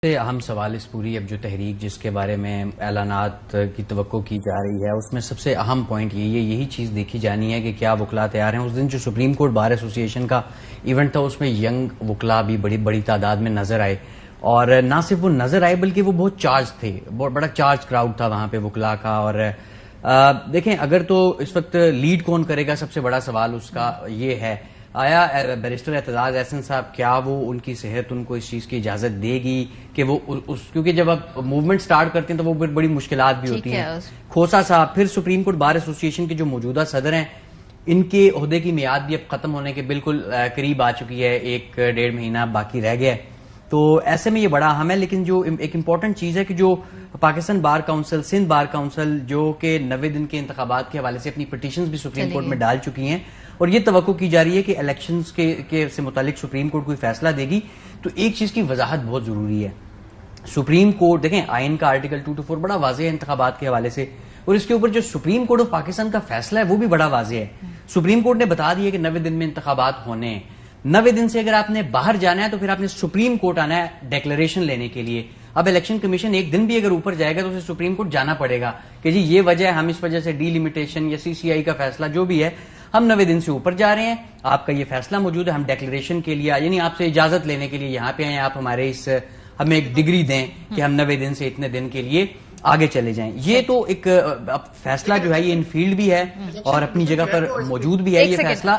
سے اہم سوال اس پوری اب جو تحریک جس کے بارے میں اعلانات کی توقع کی جا رہی ہے اس میں سب سے اہم پوائنٹ یہی چیز دیکھی جانی ہے کہ کیا وکلا تیار ہیں. اس دن جو سپریم کورٹ بار ایسوسی ایشن کا ایونٹ تھا اس میں ینگ وکلا بھی بڑی تعداد میں نظر آئے, اور نہ صرف وہ نظر آئے بلکہ وہ بہت چارج تھے, بہت بڑا چارج کراؤڈ تھا وہاں پہ وکلا کا. اور دیکھیں اگر تو اس وقت لیڈ کون کرے گا, سب سے بڑا سوال اس کا یہ ہے, آیا بیرسٹر اعتزاز احسن صاحب کیا وہ ان کی صحت ان کو اس چیز کی اجازت دے گی کہ وہ کیونکہ جب آپ موومنٹ سٹارٹ کرتے ہیں تو وہ بڑی مشکلات بھی ہوتی ہیں. کھوسا صاحب پھر سپریم کورٹ بار ایسوسی ایشن کے جو موجودہ صدر ہیں ان کے عہدے کی میعاد بھی اب ختم ہونے کے بالکل قریب آ چکی ہے, 1-1.5 مہینہ باقی رہ گیا ہے. تو ایسے میں یہ بڑا اہم ہے. لیکن جو ایک امپورٹنٹ چیز ہے کہ جو Pakistan bar council, Sindh bar council جو کہ 90 دن کے انتخابات کے حوالے سے اپنی پٹیشنز بھی سپریم کورٹ میں ڈال چکی ہیں, اور یہ توقع کی جا رہی ہے کہ الیکشنز کے سے متعلق سپریم کورٹ کوئی فیصلہ دے گی. تو ایک چیز کی وضاحت بہت ضروری ہے. سپریم کورٹ دیکھیں آئین کا آرٹیکل 224 بڑا واضح ہے انتخابات کے حوالے سے, اور اس کے اوپر جو سپریم کورٹ آف پاکستان کا فیصلہ ہے وہ بھی بڑا واضح ہے. سپریم کورٹ نے بتا دیا کہ 90 دن میں انتخابات ہونے ہیں. 90 دن سے اگر آپ نے باہر جانا ہے تو پھر آپ نے سپریم کورٹ آنا ہے ڈیکلریشن لینے کے لیے. اب الیکشن کمیشن ایک دن بھی اگر اوپر جائے گا تو اسے سپریم کورٹ جانا پڑے گا کہ جی یہ وجہ ہے, ہم اس وجہ سے ڈی لمیٹیشن یا CCI کا فیصلہ جو بھی ہے ہم 90 دن سے اوپر جا رہے ہیں, آپ کا یہ فیصلہ موجود ہے, ہم ڈیکلریشن کے لیے یعنی آپ سے اجازت لینے کے لیے یہاں پہ آئیں, آپ ہمارے ہمیں ایک ڈگری دیں کہ ہم 90 دن سے اتنے دن کے لیے آگے چلے جائیں. یہ تو ایک فیصلہ جو ہے یہ ان فیلڈ بھی ہے اور اپنی جگہ پر موجود بھی ہے یہ فیصلہ,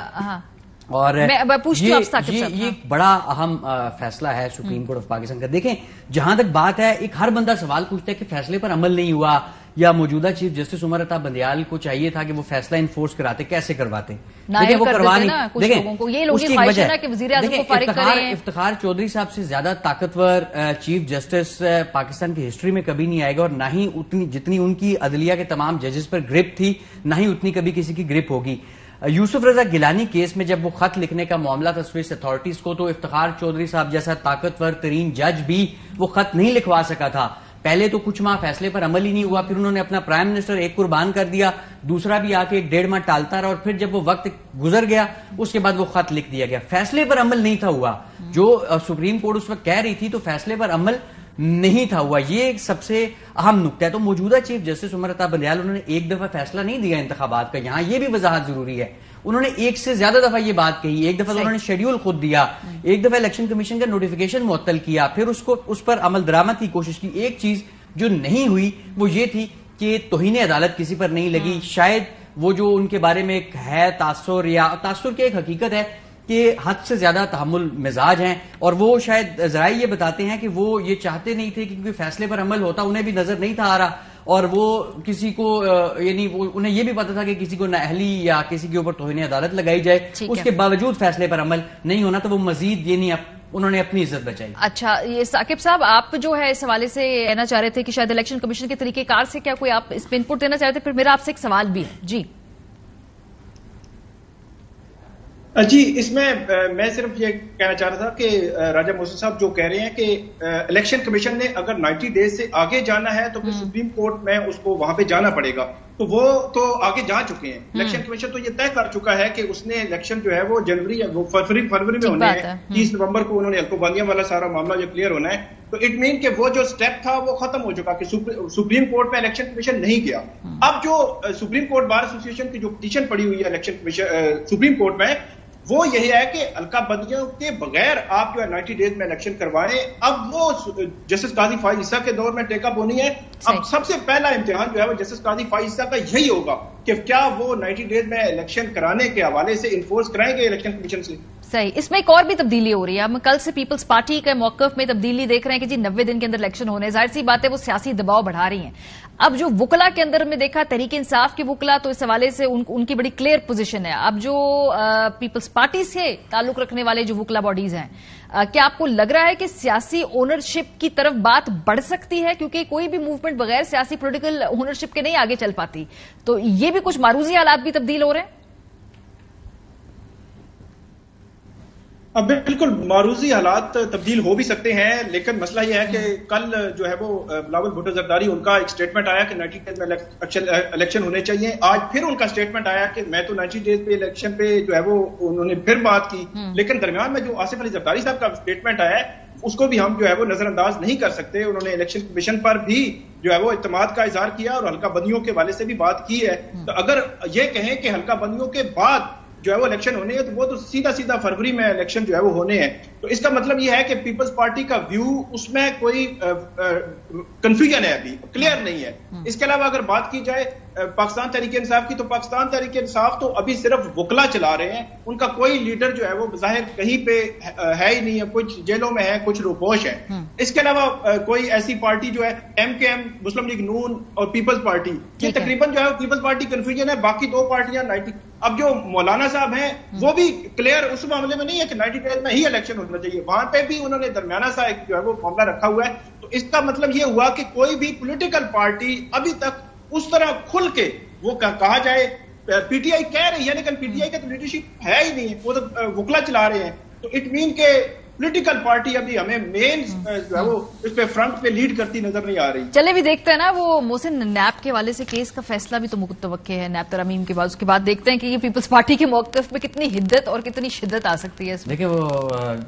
اور یہ بڑا اہم فیصلہ ہے سپریم کورٹ آف پاکستان کا. دیکھیں جہاں تک بات ہے, ایک ہر بندہ سوال پوچھتا ہے کہ فیصلے پر عمل نہیں ہوا, یا موجودہ چیف جسٹس عمر عطا بندیال کو چاہیے تھا کہ وہ فیصلہ انفورس کراتے, کیسے کرواتے, دیکھیں وہ کروا نہیں. دیکھیں اس کی وجہ ہے افتخار چودھری صاحب سے زیادہ طاقتور چیف جسٹس پاکستان کی ہسٹری میں کبھی نہیں آئے گا, اور نہ ہی جتنی ان کی عدلیہ کے تمام ججز پر گرپ تھی نہ ہی اتنی کبھی کسی کی گرپ ہوگی. یوسف رضا گیلانی کیس میں جب وہ خط لکھنے کا معاملہ تھا سوئس اتھارٹیز کو, تو افتخار چودھری صاحب جیسا طاقتور ترین جج بھی وہ خط نہیں لکھوا سکا تھا. پہلے تو کچھ ماہ فیصلے پر عمل ہی نہیں ہوا, پھر انہوں نے اپنا پرائم منسٹر ایک قربان کر دیا, دوسرا بھی آ کے 1.5 ماہ ٹالتا رہا, اور پھر جب وہ وقت گزر گیا اس کے بعد وہ خط لکھ دیا گیا. فیصلے پر عمل نہیں تھا ہوا, جو سپریم کورٹ اس وقت کہہ رہی تھی, تو فیصلے پر عمل نہیں تھا ہوا. یہ ایک سب سے اہم نقطہ ہے. تو موجودہ چیف جسٹس عمر عطا بندیال انہوں نے ایک دفعہ فیصلہ نہیں دیا انتخابات کا, یہاں یہ بھی وضاحت ضروری ہے. انہوں نے ایک سے زیادہ دفعہ یہ بات کہی, ایک دفعہ انہوں نے شیڈیول خود دیا, ایک دفعہ الیکشن کمیشن کا نوٹیفیکیشن معطل کیا, پھر اس پر عمل درآمد کی کوشش کی. ایک چیز جو نہیں ہوئی وہ یہ تھی کہ توہین عدالت کسی پر نہیں لگی. شاید وہ جو ان کے بارے میں ایک ہے تاثر, یا تاثر کی ایک حقیقت ہے کہ حد سے زیادہ تحمل مزاج ہیں, اور وہ شاید ذرائع یہ بتاتے ہیں کہ وہ یہ چاہتے نہیں تھے کہ کیونکہ فیصلے پر عمل ہوتا انہیں بھی نظر نہیں تھا آ رہا, اور وہ کسی کو یعنی انہیں یہ بھی پتا تھا کہ کسی کو نااہلی یا کسی کے اوپر توہین عدالت لگائی جائے, اس کے باوجود فیصلے پر عمل نہیں ہونا, تو وہ مزید یعنی انہوں نے اپنی عزت بچائی. اچھا, یہ ثاقب صاحب آپ جو ہے اس حوالے سے کہنا چاہ رہے تھے کہ شاید الیکشن کمیشن کے طریقہ کار سے کیا کوئی آپ اس پہ انپٹ دینا چاہ رہے تھے, پھر میرا آپ سے ایک سوال بھی جی. جی, اس میں صرف یہ کہنا چاہ رہا تھا کہ راجہ محسن صاحب جو کہہ رہے ہیں کہ الیکشن کمیشن نے اگر 90 ڈیز سے آگے جانا ہے تو پھر سپریم کورٹ میں اس کو وہاں پہ جانا پڑے گا, تو وہ تو آگے جا چکے ہیں. الیکشن کمیشن تو یہ طے کر چکا ہے کہ اس نے الیکشن جو ہے وہ فروری میں ہونے ہیں, 30 نومبر کو انہوں نے الکوبانیہ والا سارا معاملہ جو کلیئر ہونا ہے. تو اٹ مین کہ وہ جو سٹیپ تھا وہ ختم ہو چکا کہ سپریم کورٹ میں الیکشن کمیشن نہیں گیا. اب جو سپریم کورٹ بار ایسوسی ایشن کی جو پٹیشن پڑی ہوئی ہے الیکشن کمیشن سپریم کورٹ میں, وہ یہی ہے کہ القا بندیوں کے بغیر آپ جو ہے 90 ڈیز میں الیکشن کروائیں. اب وہ جسٹس قاضی فائز عیسیٰ کے دور میں ٹیک اپ ہونی ہے. اب سب سے پہلا امتحان جو ہے وہ جسٹس قاضی فائز عیسیٰ کا یہی ہوگا کہ کیا وہ 90 ڈیز میں الیکشن کرانے کے حوالے سے انفورس کرائیں گے الیکشن کمیشن سے. صحیح. اس میں ایک اور بھی تبدیلی ہو رہی ہے, ہم کل سے پیپلز پارٹی کے موقف میں تبدیلی دیکھ رہے ہیں کہ جی 90 دن کے اندر الیکشن ہونے, ظاہر سی بات ہے وہ سیاسی دباؤ بڑھا رہی ہیں. اب جو وکلا کے اندر میں دیکھا تحریک انصاف کی وکلا, تو اس حوالے سے ان کی بڑی کلیئر پوزیشن ہے. اب جو پیپلز پارٹی سے تعلق رکھنے والے جو وکلا باڈیز ہیں, کیا آپ کو لگ رہا ہے کہ سیاسی اونرشپ کی طرف بات بڑھ سکتی ہے, کیونکہ کوئی بھی موومنٹ بغیر سیاسی پولیٹیکل اونرشپ کے نہیں آگے چل پاتی, تو یہ بھی کچھ معروضی حالات بھی تبدیل ہو رہے ہیں؟ اب بالکل معروضی حالات تبدیل ہو بھی سکتے ہیں, لیکن مسئلہ یہ ہے کہ کل جو ہے وہ بلاول بھٹو زرداری ان کا ایک سٹیٹمنٹ آیا کہ 90 ڈیز میں الیکشن ہونے چاہیے. آج پھر ان کا سٹیٹمنٹ آیا کہ میں تو 90 ڈیز پہ الیکشن پہ جو ہے وہ انہوں نے پھر بات کی. لیکن درمیان میں جو آصف علی زرداری صاحب کا سٹیٹمنٹ آیا ہے اس کو بھی ہم جو ہے وہ نظر انداز نہیں کر سکتے. انہوں نے الیکشن کمیشن پر بھی جو ہے وہ اعتماد کا اظہار کیا اور حلقہ بندیوں کے حوالے سے بھی بات کی ہے. تو اگر یہ کہیں کہ حلقہ بندیوں کے بعد جو ہے وہ الیکشن ہونے ہیں تو وہ تو سیدھا فروری میں الیکشن جو ہے وہ ہونے ہیں. تو اس کا مطلب یہ ہے کہ پیپلز پارٹی کا ویو اس میں کوئی کنفیوژن ہے, ابھی کلیئر نہیں ہے. اس کے علاوہ اگر بات کی جائے پاکستان تحریک انصاف کی, تو پاکستان تحریک انصاف تو ابھی صرف وکلا چلا رہے ہیں. ان کا کوئی لیڈر جو ہے وہ بظاہر کہیں پہ ہے ہی نہیں ہے, کچھ جیلوں میں ہے, کچھ روپوش ہے. اس کے علاوہ کوئی ایسی پارٹی جو ہے MKM, مسلم لیگ نون اور پیپلز پارٹی, یہ تقریباً جو ہے پیپلز پارٹی کنفیوژن ہے. باقی دو پارٹیاں 90. اب جو مولانا صاحب ہیں وہ بھی کلیئر اس معاملے میں نہیں ہے کہ 90 ڈیز میں ہی الیکشن ہونا چاہیے. وہاں پہ بھی انہوں نے درمیانہ سا ایک جو ہے وہ معاملہ رکھا ہوا ہے. تو اس کا مطلب یہ ہوا کہ کوئی بھی پولیٹیکل پارٹی ابھی تک اس طرح کھل کے وہ کہا جائے PTI کہہ رہی ہے, لیکن PTI کا تو لیڈرشپ ہے ہی نہیں, وہ تو وکلا چلا رہے ہیں. تو اٹ مین کہ پولیٹیکل پارٹی ابھی ہمیں مین جو ہے وہ اس پہ فرنٹ پہ لیڈ کرتی نظر نہیں آ رہی. چلے بھی دیکھتے ہیں نا وہ محسن نیب کے حوالے سے کیس کا فیصلہ بھی تو متوقع ہے نیب ترامیم کے بعد. اس کے بعد دیکھتے ہیں کہ یہ پیپلز پارٹی کے موقف میں کتنی حدت اور کتنی شدت آ سکتی ہے. دیکھیں وہ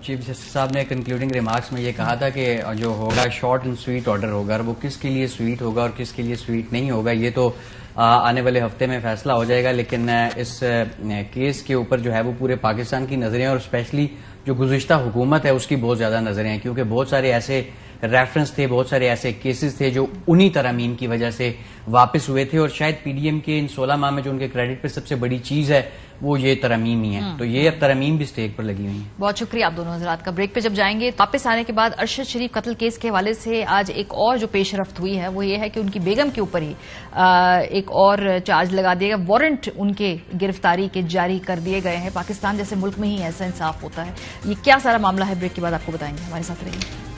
چیف جسٹس صاحب نے کنکلوڈنگ ریمارکس میں یہ کہا تھا کہ جو ہوگا شارٹ اینڈ سویٹ آرڈر ہوگا, اور وہ کس کے لیے سویٹ ہوگا اور کس کے لیے سویٹ نہیں ہوگا یہ تو آنے والے ہفتے میں فیصلہ ہو جائے گا. لیکن اس کیس کے اوپر جو ہے وہ پورے پاکستان کی نظریں اور اسپیشلی جو گزشتہ حکومت ہے اس کی بہت زیادہ نظریں ہیں, کیونکہ بہت سارے ایسے ریفرنس تھے, بہت سارے ایسے کیسز تھے جو انہی ترامیم کی وجہ سے واپس ہوئے تھے. اور شاید PDM کے ان 16 ماہ میں جو ان کے کریڈٹ پہ سب سے بڑی چیز ہے وہ یہ ترامیم ہی ہے. تو یہ اب ترامیم بھی اسٹیج پر لگی ہوئی ہیں. بہت شکریہ آپ دونوں حضرات کا. بریک پہ جب جائیں گے واپس آنے کے بعد ارشد شریف قتل کیس کے حوالے سے آج ایک اور جو پیش رفت ہوئی ہے وہ یہ ہے کہ ان کی بیگم کے اوپر ہی ایک اور چارج لگا دیا گیا, وارنٹ ان کے گرفتاری کے جاری کر دیے گئے ہیں. پاکستان جیسے ملک میں ہی ایسا انصاف ہوتا ہے. یہ کیا سارا معاملہ ہے, بریک کے بعد آپ کو بتائیں گے. ہمارے ساتھ رہیے.